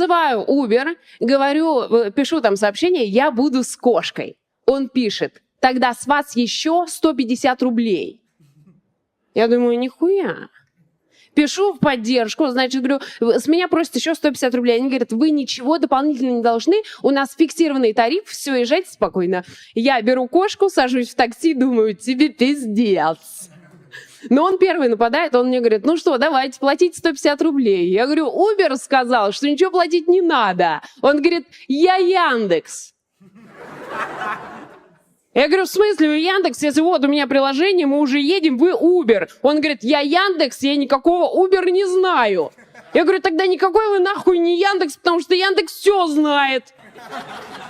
Вызываю Uber, говорю, пишу там сообщение, я буду с кошкой. Он пишет, тогда с вас еще 150 рублей. Я думаю, нихуя. Пишу в поддержку, значит, говорю, с меня просят еще 150 рублей. Они говорят, вы ничего дополнительно не должны, у нас фиксированный тариф, все, езжайте спокойно. Я беру кошку, сажусь в такси, думаю, тебе пиздец. Но он первый нападает, он мне говорит, ну что, давайте, платите 150 рублей. Я говорю, Uber сказал, что ничего платить не надо. Он говорит, я Яндекс. Я говорю, в смысле вы Яндекс, если вот у меня приложение, мы уже едем, вы Uber. Он говорит, я Яндекс, я никакого Uber не знаю. Я говорю, тогда никакой вы нахуй не Яндекс, потому что Яндекс все знает.